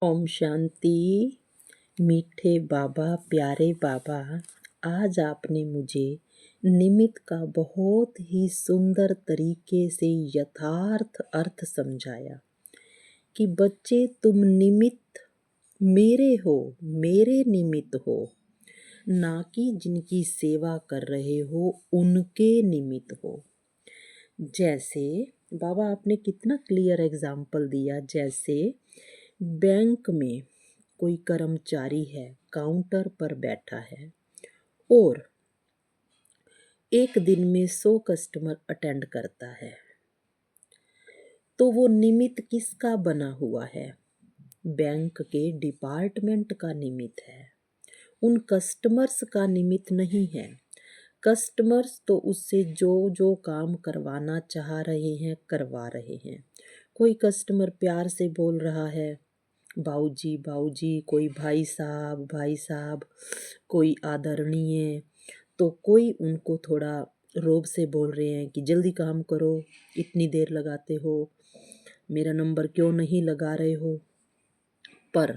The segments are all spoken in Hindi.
ओम शांति। मीठे बाबा, प्यारे बाबा, आज आपने मुझे निमित्त का बहुत ही सुंदर तरीके से यथार्थ अर्थ समझाया कि बच्चे, तुम निमित्त मेरे हो, मेरे निमित्त हो, ना कि जिनकी सेवा कर रहे हो उनके निमित्त हो। जैसे बाबा आपने कितना क्लियर एग्जाम्पल दिया, जैसे बैंक में कोई कर्मचारी है, काउंटर पर बैठा है और एक दिन में 100 कस्टमर अटेंड करता है, तो वो निमित्त किसका बना हुआ है? बैंक के डिपार्टमेंट का निमित्त है, उन कस्टमर्स का निमित्त नहीं है। कस्टमर्स तो उससे जो जो काम करवाना चाह रहे हैं करवा रहे हैं। कोई कस्टमर प्यार से बोल रहा है बाऊजी बाऊजी, कोई भाई साहब, कोई आदरणीय, तो कोई उनको थोड़ा रोब से बोल रहे हैं कि जल्दी काम करो, इतनी देर लगाते हो, मेरा नंबर क्यों नहीं लगा रहे हो। पर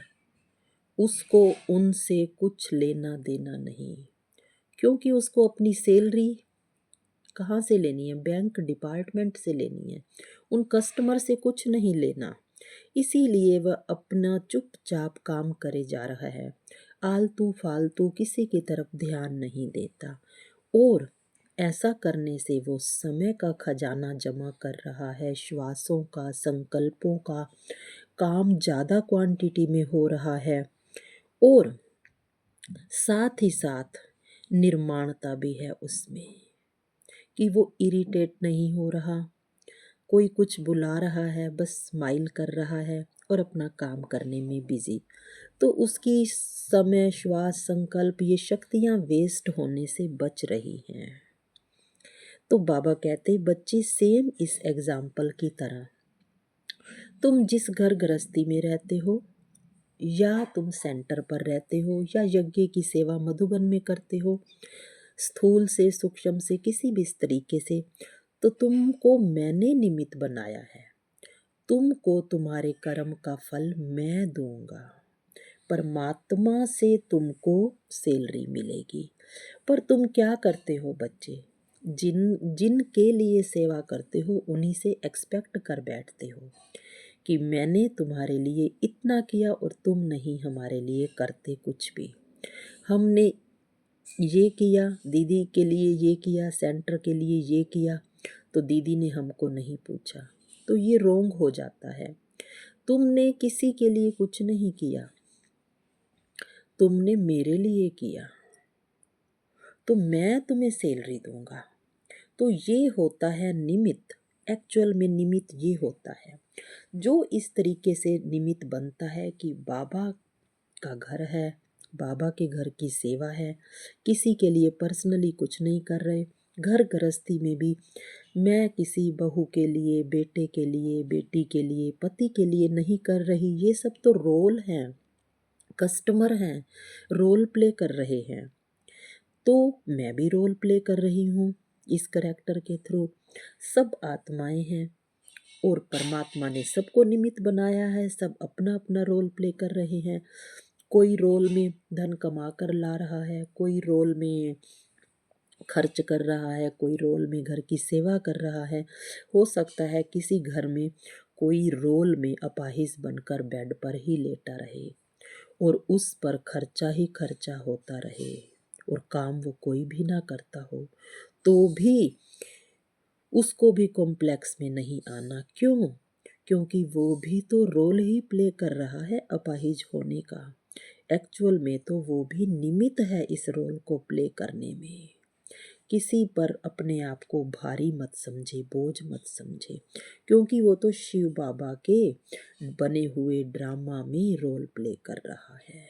उसको उनसे कुछ लेना देना नहीं, क्योंकि उसको अपनी सैलरी कहाँ से लेनी है? बैंक डिपार्टमेंट से लेनी है, उन कस्टमर से कुछ नहीं लेना। इसीलिए वह अपना चुपचाप काम करे जा रहा है, आलतू फालतू किसी की तरफ ध्यान नहीं देता। और ऐसा करने से वो समय का खजाना जमा कर रहा है, श्वासों का, संकल्पों का, काम ज़्यादा क्वांटिटी में हो रहा है और साथ ही साथ निर्माणता भी है उसमें कि वो इरिटेट नहीं हो रहा। कोई कुछ बुला रहा है, बस स्माइल कर रहा है और अपना काम करने में बिजी, तो उसकी समय, श्वास, संकल्प, ये शक्तियाँ वेस्ट होने से बच रही हैं। तो बाबा कहते बच्चे, सेम इस एग्जाम्पल की तरह तुम जिस घर गृहस्थी में रहते हो, या तुम सेंटर पर रहते हो, या यज्ञ की सेवा मधुबन में करते हो, स्थूल से सूक्ष्म से किसी भी तरीके से, तो तुमको मैंने निमित्त बनाया है। तुमको तुम्हारे कर्म का फल मैं दूंगा। परमात्मा से तुमको सैलरी मिलेगी। पर तुम क्या करते हो बच्चे? जिनके लिए सेवा करते हो उन्हीं से एक्सपेक्ट कर बैठते हो कि मैंने तुम्हारे लिए इतना किया और तुम नहीं हमारे लिए करते कुछ भी। हमने ये किया, दीदी के लिए ये किया, सेंटर के लिए ये किया, तो दीदी ने हमको नहीं पूछा, तो ये रोंग हो जाता है। तुमने किसी के लिए कुछ नहीं किया, तुमने मेरे लिए किया, तो मैं तुम्हें सैलरी दूंगा। तो ये होता है निमित्त। एक्चुअल में निमित्त ये होता है जो इस तरीके से निमित्त बनता है कि बाबा का घर है, बाबा के घर की सेवा है, किसी के लिए पर्सनली कुछ नहीं कर रहे। घर गृहस्थी में भी मैं किसी बहू के लिए, बेटे के लिए, बेटी के लिए, पति के लिए नहीं कर रही। ये सब तो रोल हैं, कस्टमर हैं, रोल प्ले कर रहे हैं। तो मैं भी रोल प्ले कर रही हूँ इस करैक्टर के थ्रू। सब आत्माएं हैं और परमात्मा ने सबको निमित्त बनाया है, सब अपना अपना रोल प्ले कर रहे हैं। कोई रोल में धन कमा कर ला रहा है, कोई रोल में खर्च कर रहा है, कोई रोल में घर की सेवा कर रहा है। हो सकता है किसी घर में कोई रोल में अपाहिज बनकर बेड पर ही लेटा रहे और उस पर खर्चा ही खर्चा होता रहे और काम वो कोई भी ना करता हो, तो भी उसको भी कॉम्प्लेक्स में नहीं आना। क्यों? क्योंकि वो भी तो रोल ही प्ले कर रहा है अपाहिज होने का। एक्चुअल में तो वो भी निमित्त है इस रोल को प्ले करने में। किसी पर अपने आप को भारी मत समझे, बोझ मत समझे, क्योंकि वो तो शिव बाबा के बने हुए ड्रामा में रोल प्ले कर रहा है।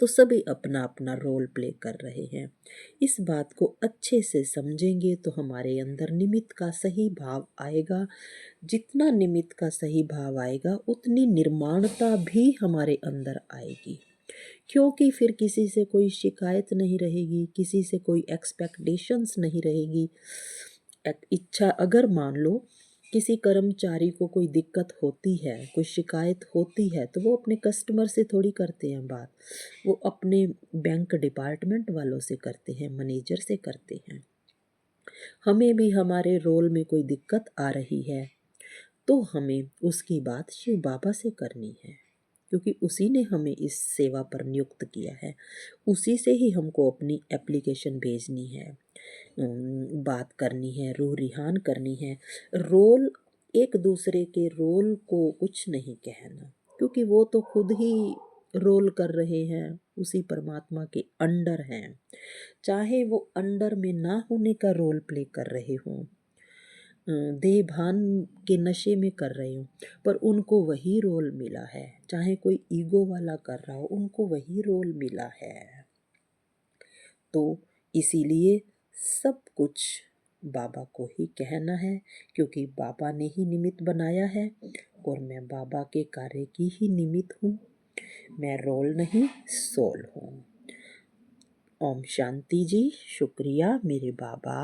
तो सभी अपना अपना रोल प्ले कर रहे हैं। इस बात को अच्छे से समझेंगे तो हमारे अंदर निमित्त का सही भाव आएगा। जितना निमित्त का सही भाव आएगा उतनी निर्माणता भी हमारे अंदर आएगी, क्योंकि फिर किसी से कोई शिकायत नहीं रहेगी, किसी से कोई एक्सपेक्टेशंस नहीं रहेगी। एक इच्छा, अगर मान लो किसी कर्मचारी को कोई दिक्कत होती है, कोई शिकायत होती है, तो वो अपने कस्टमर से थोड़ी करते हैं बात, वो अपने बैंक डिपार्टमेंट वालों से करते हैं, मैनेजर से करते हैं। हमें भी हमारे रोल में कोई दिक्कत आ रही है तो हमें उसकी बात शिव बाबा से करनी है, क्योंकि उसी ने हमें इस सेवा पर नियुक्त किया है। उसी से ही हमको अपनी एप्लीकेशन भेजनी है, बात करनी है, रूह रिहान करनी है। रोल, एक दूसरे के रोल को कुछ नहीं कहना, क्योंकि वो तो खुद ही रोल कर रहे हैं, उसी परमात्मा के अंडर हैं। चाहे वो अंडर में ना होने का रोल प्ले कर रहे हों, देह भान के नशे में कर रहे हों, पर उनको वही रोल मिला है। चाहे कोई ईगो वाला कर रहा हो, उनको वही रोल मिला है। तो इसीलिए सब कुछ बाबा को ही कहना है, क्योंकि बाबा ने ही निमित्त बनाया है और मैं बाबा के कार्य की ही निमित्त हूँ। मैं रोल नहीं, सोल हूँ। ओम शांति जी। शुक्रिया मेरे बाबा।